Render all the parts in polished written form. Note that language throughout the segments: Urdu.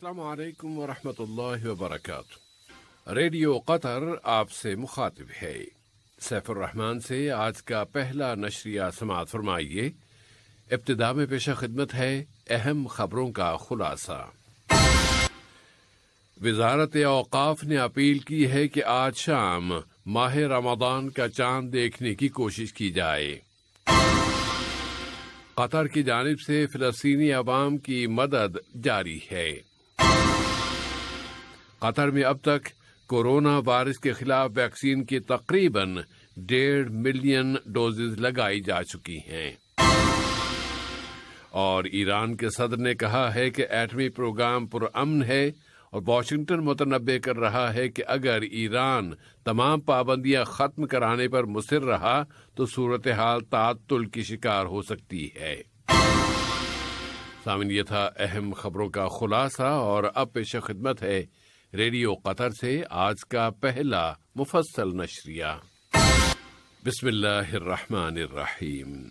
السلام علیکم ورحمۃ اللہ وبرکاتہ۔ ریڈیو قطر آپ سے مخاطب ہے۔ سیف الرحمان سے آج کا پہلا نشریہ سماعت فرمائیے۔ ابتدا میں پیش خدمت ہے اہم خبروں کا خلاصہ۔ وزارت اوقاف نے اپیل کی ہے کہ آج شام ماہ رمضان کا چاند دیکھنے کی کوشش کی جائے۔ قطر کی جانب سے فلسطینی عوام کی مدد جاری ہے۔ قطر میں اب تک کورونا وائرس کے خلاف ویکسین کی تقریباً 1.5 ملین ڈوزز لگائی جا چکی ہیں۔ اور ایران کے صدر نے کہا ہے کہ ایٹمی پروگرام پرامن ہے اور واشنگٹن متنبع کر رہا ہے کہ اگر ایران تمام پابندیاں ختم کرانے پر مصر رہا تو صورتحال تعطل کی شکار ہو سکتی ہے۔ سامعین، یہ تھا اہم خبروں کا خلاصہ، اور اب پیش خدمت ہے ریڈیو قطر سے آج کا پہلا مفصل نشریہ۔ بسم اللہ الرحمن الرحیم۔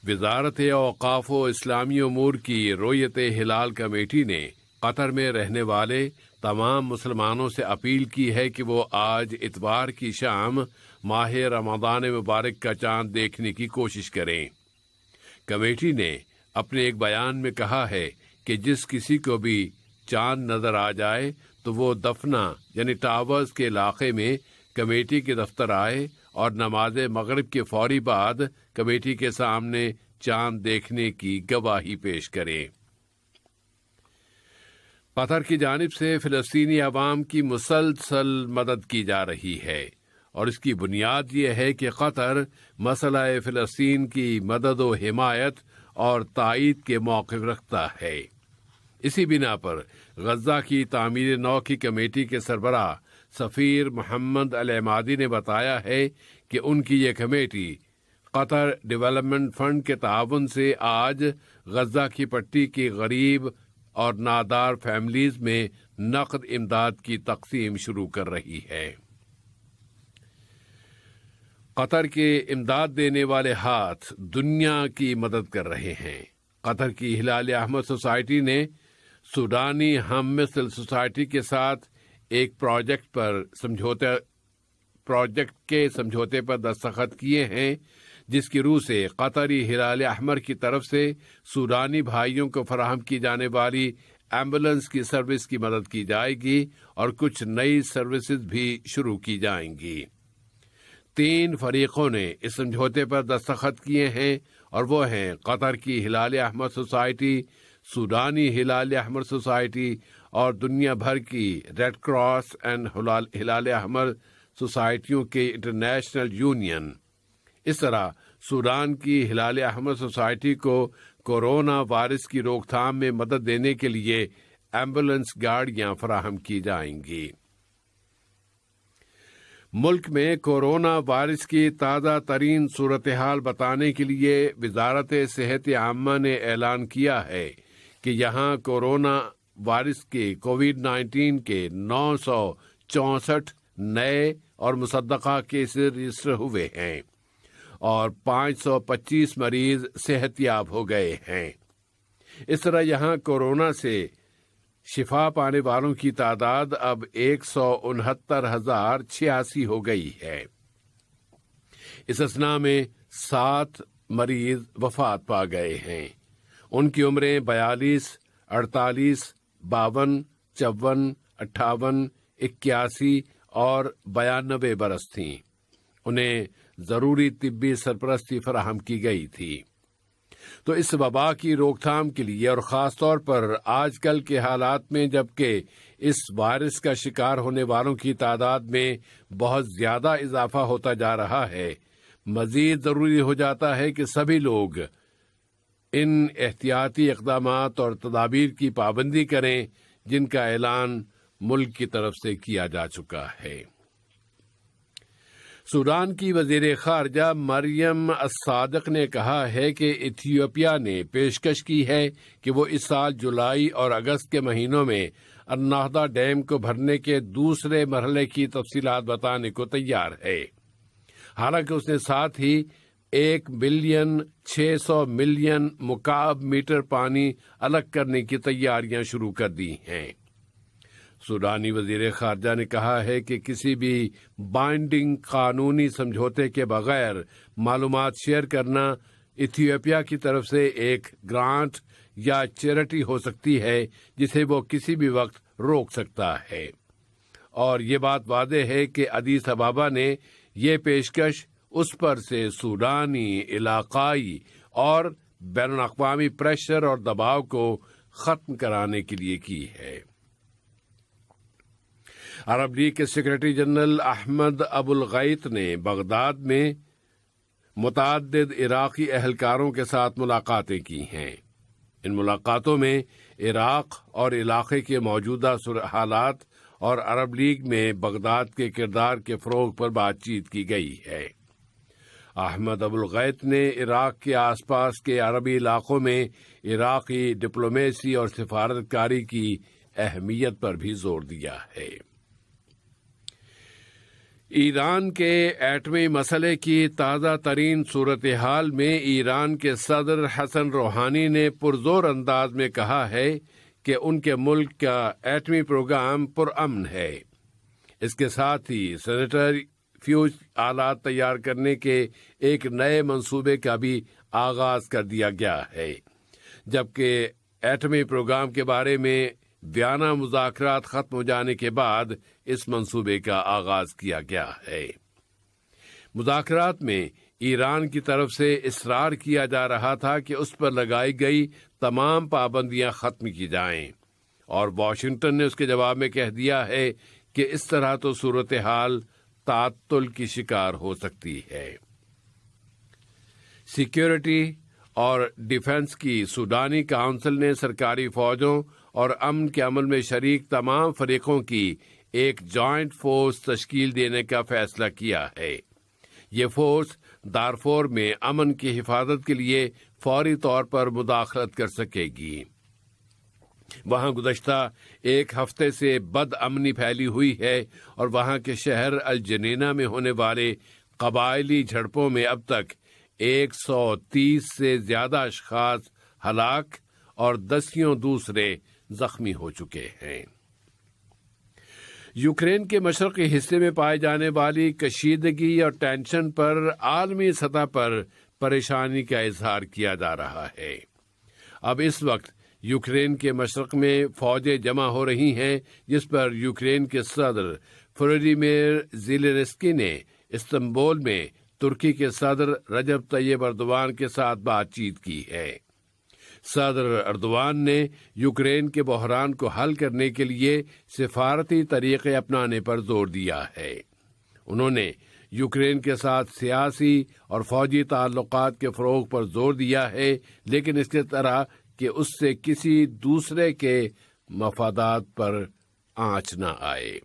وزارت اوقاف و اسلامی امور کی رؤیت ہلال کمیٹی نے قطر میں رہنے والے تمام مسلمانوں سے اپیل کی ہے کہ وہ آج اتوار کی شام ماہ رمضان مبارک کا چاند دیکھنے کی کوشش کریں۔ کمیٹی نے اپنے ایک بیان میں کہا ہے کہ جس کسی کو بھی چاند نظر آ جائے تو وہ دفنہ یعنی ٹاورز کے علاقے میں کمیٹی کے دفتر آئے اور نماز مغرب کے فوری بعد کمیٹی کے سامنے چاند دیکھنے کی گواہی پیش کرے۔ قطر کی جانب سے فلسطینی عوام کی مسلسل مدد کی جا رہی ہے، اور اس کی بنیاد یہ ہے کہ قطر مسئلہ فلسطین کی مدد و حمایت اور تائید کے موقف رکھتا ہے۔ اسی بنا پر غزہ کی تعمیر نو کی کمیٹی کے سربراہ سفیر محمد العمادی نے بتایا ہے کہ ان کی یہ کمیٹی قطر ڈیولپمنٹ فنڈ کے تعاون سے آج غزہ کی پٹی کی غریب اور نادار فیملیز میں نقد امداد کی تقسیم شروع کر رہی ہے۔ قطر کے امداد دینے والے ہاتھ دنیا کی مدد کر رہے ہیں۔ قطر کی ہلال احمر سوسائٹی نے سوڈانی ہم مثل سوسائٹی کے ساتھ ایک پروجیکٹ کے سمجھوتے پر دستخط کیے ہیں، جس کی روح سے قطری ہلال احمر کی طرف سے سوڈانی بھائیوں کو فراہم کی جانے والی ایمبولینس کی سروس کی مدد کی جائے گی اور کچھ نئی سروسز بھی شروع کی جائیں گی۔ 3 فریقوں نے اس سمجھوتے پر دستخط کیے ہیں، اور وہ ہیں قطر کی ہلال احمر سوسائٹی، سوڈانی ہلال احمر سوسائٹی اور دنیا بھر کی ریڈ کراس اینڈ ہلال احمر سوسائٹیوں کے انٹرنیشنل یونین۔ اس طرح سوڈان کی ہلال احمر سوسائٹی کو کورونا وائرس کی روک تھام میں مدد دینے کے لیے ایمبولینس گاڑیاں فراہم کی جائیں گی۔ ملک میں کورونا وائرس کی تازہ ترین صورتحال بتانے کے لیے وزارت صحت عامہ نے اعلان کیا ہے کہ یہاں کورونا وائرس کے کووڈ-19 کے 964 نئے اور مصدقہ کیسز رجسٹر ہوئے ہیں اور 525 مریض صحت یاب ہو گئے ہیں۔ اس طرح یہاں کورونا سے شفا پانے والوں کی تعداد اب 169,086 ہو گئی ہے۔ اس اثناء میں 7 مریض وفات پا گئے ہیں۔ ان کی عمریں 42، 48، 52، 54، 58، 81 اور 92 برس تھیں۔ انہیں ضروری طبی سرپرستی فراہم کی گئی تھی۔ تو اس وبا کی روک تھام کے لیے اور خاص طور پر آج کل کے حالات میں جبکہ اس وائرس کا شکار ہونے والوں کی تعداد میں بہت زیادہ اضافہ ہوتا جا رہا ہے، مزید ضروری ہو جاتا ہے کہ سبھی لوگ ان احتیاطی اقدامات اور تدابیر کی پابندی کریں جن کا اعلان ملک کی طرف سے کیا جا چکا ہے۔ سوڈان کی وزیر خارجہ مریم الصادق نے کہا ہے کہ ایتھیوپیا نے پیشکش کی ہے کہ وہ اس سال جولائی اور اگست کے مہینوں میں النہدہ ڈیم کو بھرنے کے دوسرے مرحلے کی تفصیلات بتانے کو تیار ہے۔ حالانکہ اس نے ساتھ ہی 1,600,000,000 مکعب میٹر پانی الگ کرنے کی تیاریاں شروع کر دی ہیں۔ سوڈانی وزیر خارجہ نے کہا ہے کہ کسی بھی بائنڈنگ قانونی سمجھوتے کے بغیر معلومات شیئر کرنا ایتھیوپیا کی طرف سے ایک گرانٹ یا چیریٹی ہو سکتی ہے جسے وہ کسی بھی وقت روک سکتا ہے، اور یہ بات واضح ہے کہ ادیس ابابا نے یہ پیشکش اس پر سے سوڈانی، علاقائی اور بین الاقوامی پریشر اور دباؤ کو ختم کرانے کے لیے کی ہے۔ عرب لیگ کے سیکرٹری جنرل احمد ابو الغیط نے بغداد میں متعدد عراقی اہلکاروں کے ساتھ ملاقاتیں کی ہیں۔ ان ملاقاتوں میں عراق اور علاقے کے موجودہ حالات اور عرب لیگ میں بغداد کے کردار کے فروغ پر بات چیت کی گئی ہے۔ احمد ابو الغیط نے عراق کے آس پاس کے عربی علاقوں میں عراقی ڈپلومیسی اور سفارتکاری کی اہمیت پر بھی زور دیا ہے۔ ایران کے ایٹمی مسئلے کی تازہ ترین صورتحال میں ایران کے صدر حسن روحانی نے پرزور انداز میں کہا ہے کہ ان کے ملک کا ایٹمی پروگرام پرامن ہے۔ اس کے ساتھ ہی سینیٹری فیوز آلات تیار کرنے کے ایک نئے منصوبے کا بھی آغاز کر دیا گیا ہے، جبکہ ایٹمی پروگرام کے بارے میں ویانا مذاکرات ختم ہو جانے کے بعد اس منصوبے کا آغاز کیا گیا ہے۔ مذاکرات میں ایران کی طرف سے اصرار کیا جا رہا تھا کہ اس پر لگائی گئی تمام پابندیاں ختم کی جائیں، اور واشنگٹن نے اس کے جواب میں کہہ دیا ہے کہ اس طرح تو صورتحال تعطل کی شکار ہو سکتی ہے۔ سیکیورٹی اور ڈیفنس کی سوڈانی کونسل نے سرکاری فوجوں اور امن کے عمل میں شریک تمام فریقوں کی ایک جوائنٹ فورس تشکیل دینے کا فیصلہ کیا ہے۔ یہ فورس دارفور میں امن کی حفاظت کے لیے فوری طور پر مداخلت کر سکے گی۔ وہاں گزشتہ ایک ہفتے سے بد امنی پھیلی ہوئی ہے، اور وہاں کے شہر الجنینہ میں ہونے والے قبائلی جھڑپوں میں اب تک 130 سے زیادہ اشخاص ہلاک اور دسیوں دوسرے زخمی ہو چکے ہیں۔ یوکرین کے مشرقی حصے میں پائے جانے والی کشیدگی اور ٹینشن پر عالمی سطح پر پریشانی کا اظہار کیا جا رہا ہے۔ اب اس وقت یوکرین کے مشرق میں فوجیں جمع ہو رہی ہیں، جس پر یوکرین کے صدر وولودیمیر زیلنسکی نے استنبول میں ترکی کے صدر رجب طیب ایردوان کے ساتھ بات چیت کی ہے۔ صدر ایردوان نے یوکرین کے بحران کو حل کرنے کے لیے سفارتی طریقے اپنانے پر زور دیا ہے۔ انہوں نے یوکرین کے ساتھ سیاسی اور فوجی تعلقات کے فروغ پر زور دیا ہے، لیکن اس کے طرح کہ اس سے کسی دوسرے کے مفادات پر آنچ نہ آئے۔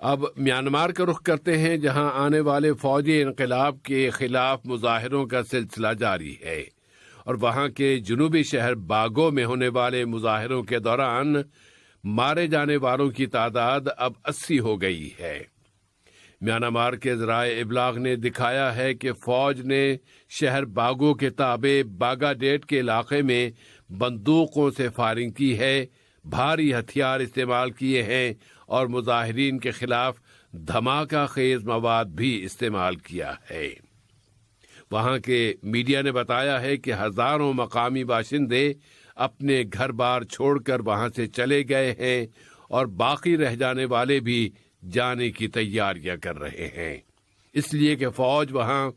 اب میانمار کا رخ کرتے ہیں، جہاں آنے والے فوجی انقلاب کے خلاف مظاہروں کا سلسلہ جاری ہے، اور وہاں کے جنوبی شہر باگو میں ہونے والے مظاہروں کے دوران مارے جانے والوں کی تعداد اب 80 ہو گئی ہے۔ میانمار کے ذرائع ابلاغ نے دکھایا ہے کہ فوج نے شہر باگو کے تابع باگا ڈیٹ کے علاقے میں بندوقوں سے فائرنگ کی ہے، بھاری ہتھیار استعمال کیے ہیں، اور مظاہرین کے خلاف دھماکہ خیز مواد بھی استعمال کیا ہے۔ وہاں کے میڈیا نے بتایا ہے کہ ہزاروں مقامی باشندے اپنے گھر بار چھوڑ کر وہاں سے چلے گئے ہیں، اور باقی رہ جانے والے بھی جانے کی تیاریاں کر رہے ہیں، اس لیے کہ فوج وہاں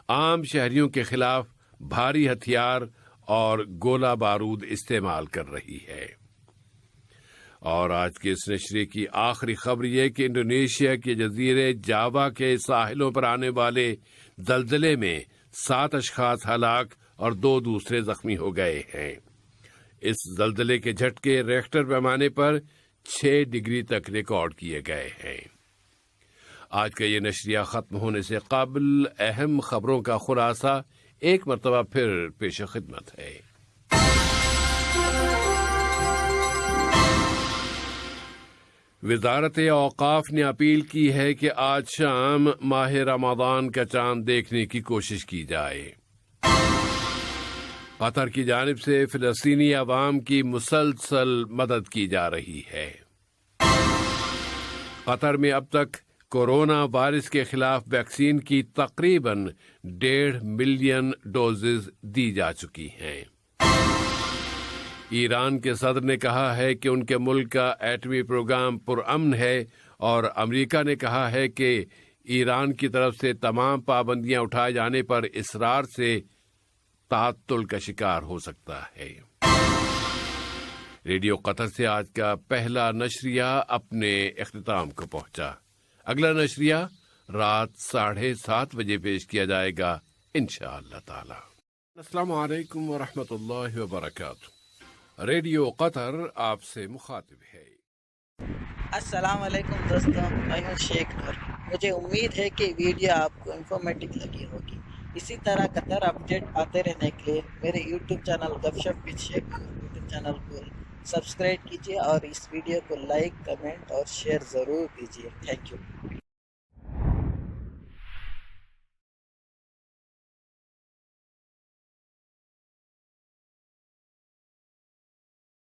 عام شہریوں کے خلاف بھاری ہتھیار اور گولہ بارود استعمال کر رہی ہے۔ اور آج کے اس نشریے کی آخری خبر یہ کہ انڈونیشیا کے جزیرے جاوا کے ساحلوں پر آنے والے زلزلے میں 7 اشخاص ہلاک اور 2 دوسرے زخمی ہو گئے ہیں۔ اس زلزلے کے جھٹکے ریکٹر پیمانے پر 6 ڈگری تک ریکارڈ کیے گئے ہیں۔ آج کا یہ نشریہ ختم ہونے سے قبل اہم خبروں کا خلاصہ ایک مرتبہ پھر پیش خدمت ہے۔ وزارت اوقاف نے اپیل کی ہے کہ آج شام ماہ رمضان کا چاند دیکھنے کی کوشش کی جائے۔ قطر کی جانب سے فلسطینی عوام کی مسلسل مدد کی جا رہی ہے۔ قطر میں اب تک کورونا وائرس کے خلاف ویکسین کی تقریباً 1.5 ملین ڈوزز دی جا چکی ہیں۔ ایران کے صدر نے کہا ہے کہ ان کے ملک کا ایٹمی پروگرام پرامن ہے، اور امریکہ نے کہا ہے کہ ایران کی طرف سے تمام پابندیاں اٹھائے جانے پر اصرار سے تعطل کا شکار ہو سکتا ہے۔ ریڈیو قطر سے آج کا پہلا نشریہ اپنے اختتام کو پہنچا۔ اگلا نشریہ رات 7:30 بجے پیش کیا جائے گا انشاءاللہ تعالی۔ السلام علیکم ورحمۃ اللہ وبرکاتہ۔ ریڈیو قطر آپ سے مخاطب ہے۔ السلام علیکم دوستوں، میں ہوں شیخ نور۔ مجھے امید ہے کہ ویڈیو آپ کو انفارمیٹو لگی ہوگی۔ اسی طرح قطر اپڈیٹ آتے رہنے کے لیے میرے یوٹیوب چینل گپ ship with Sheikh Noor YouTube channel کو سبسکرائب کیجیے، اور اس ویڈیو کو لائک، کمنٹ اور شیئر ضرور کیجیے۔ Thank you.